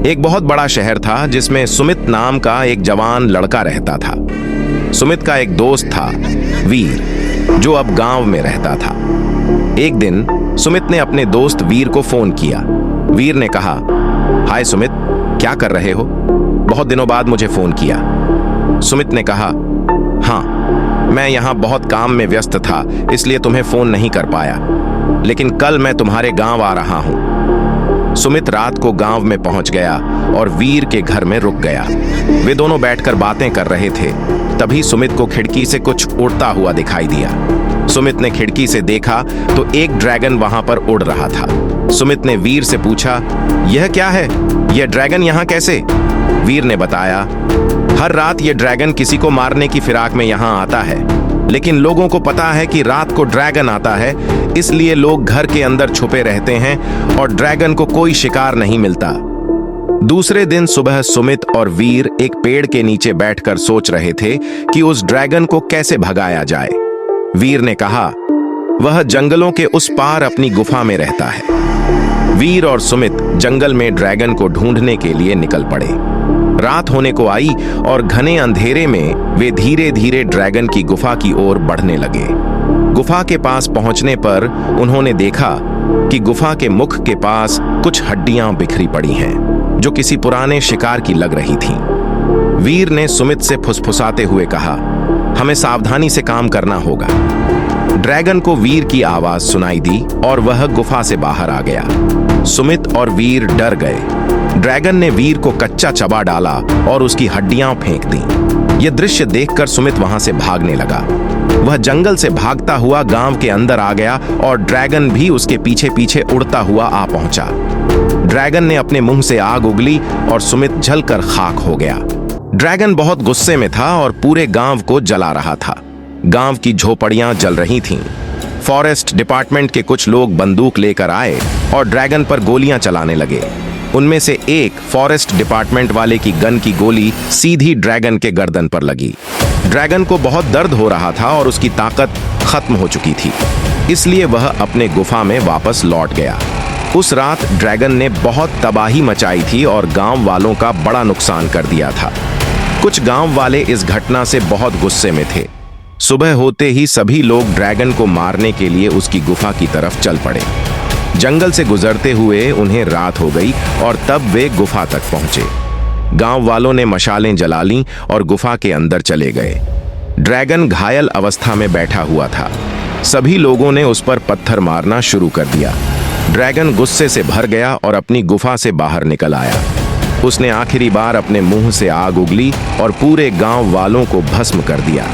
एक बहुत बड़ा शहर था जिसमें सुमित नाम का एक जवान लड़का रहता था। सुमित का एक दोस्त था वीर, जो अब गांव में रहता था। एक दिन सुमित ने अपने दोस्त वीर को फोन किया। वीर ने कहा, हाय सुमित, क्या कर रहे हो? बहुत दिनों बाद मुझे फोन किया। सुमित ने कहा, हाँ, मैं यहाँ बहुत काम में व्यस्त था, इसलिए तुम्हें फोन नहीं कर पाया, लेकिन कल मैं तुम्हारे गांव आ रहा हूँ। सुमित रात को गांव में पहुंच गया और वीर के घर में रुक गया। वे दोनों बैठकर बातें कर रहे थे। तभी सुमित को खिड़की से कुछ उड़ता हुआ दिखाई दिया। सुमित ने खिड़की से देखा तो एक ड्रैगन वहां पर उड़ रहा था। सुमित ने वीर से पूछा, यह क्या है? यह ड्रैगन यहाँ कैसे? वीर ने बताया, हर रात यह ड्रैगन किसी को मारने की फिराक में यहाँ आता है, लेकिन लोगों को पता है कि रात को ड्रैगन आता है, इसलिए लोग घर के अंदर छुपे रहते हैं और ड्रैगन को कोई शिकार नहीं मिलता। दूसरे दिन सुबह सुमित और वीर एक पेड़ के नीचे बैठकर सोच रहे थे कि उस ड्रैगन को कैसे भगाया जाए। वीर ने कहा, वह जंगलों के उस पार अपनी गुफा में रहता है। वीर और सुमित जंगल में ड्रैगन को ढूंढने के लिए निकल पड़े। रात होने को आई और घने अंधेरे में वे धीरे धीरे ड्रैगन की गुफा की ओर बढ़ने लगे। गुफा के पास पहुंचने पर उन्होंने देखा कि गुफा के मुख के पास कुछ हड्डियां बिखरी पड़ी हैं, जो किसी पुराने शिकार की लग रही थीं। वीर ने सुमित से फुसफुसाते हुए कहा, हमें सावधानी से काम करना होगा। ड्रैगन को वीर की आवाज सुनाई दी और वह गुफा से बाहर आ गया। सुमित और वीर डर गए। ड्रैगन ने वीर को कच्चा चबा डाला और उसकी हड्डियां फेंक दी। यह दृश्य देखकर सुमित वहां से भागने लगा। वह जंगल से भागता हुआ गांव के अंदर आ गया और ड्रैगन भी उसके पीछे पीछे उड़ता हुआ आ पहुंचा। ड्रैगन ने अपने मुंह से आग उगली और सुमित जलकर खाक हो गया। ड्रैगन बहुत गुस्से में था और पूरे गांव को जला रहा था। गांव की झोपड़ियां जल रही थीं। फॉरेस्ट डिपार्टमेंट के कुछ लोग बंदूक लेकर आए और ड्रैगन पर गोलियां चलाने लगे। उनमें से एक फॉरेस्ट डिपार्टमेंट वाले की गन की गोली सीधी ड्रैगन के गर्दन पर लगी। ड्रैगन को बहुत दर्द हो रहा था और उसकी ताकत खत्म हो चुकी थी, इसलिए वह अपने गुफा में वापस लौट गया। उस रात ड्रैगन ने बहुत तबाही मचाई थी और गांव वालों का बड़ा नुकसान कर दिया था। कुछ गांव वाले इस घटना से बहुत गुस्से में थे। सुबह होते ही सभी लोग ड्रैगन को मारने के लिए उसकी गुफा की तरफ चल पड़े। जंगल से गुजरते हुए उन्हें रात हो गई और तब वे गुफा तक पहुंचे। गांव वालों ने मशालें जला लीं और गुफा के अंदर चले गए। ड्रैगन घायल अवस्था में बैठा हुआ था। सभी लोगों ने उस पर पत्थर मारना शुरू कर दिया। ड्रैगन गुस्से से भर गया और अपनी गुफा से बाहर निकल आया। उसने आखिरी बार अपने मुंह से आग उगली और पूरे गांव वालों को भस्म कर दिया।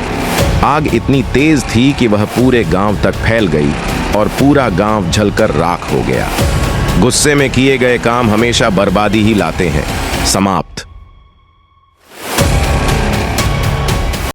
आग इतनी तेज थी कि वह पूरे गांव तक फैल गई और पूरा गांव जलकर राख हो गया। गुस्से में किए गए काम हमेशा बर्बादी ही लाते हैं। समाप्त।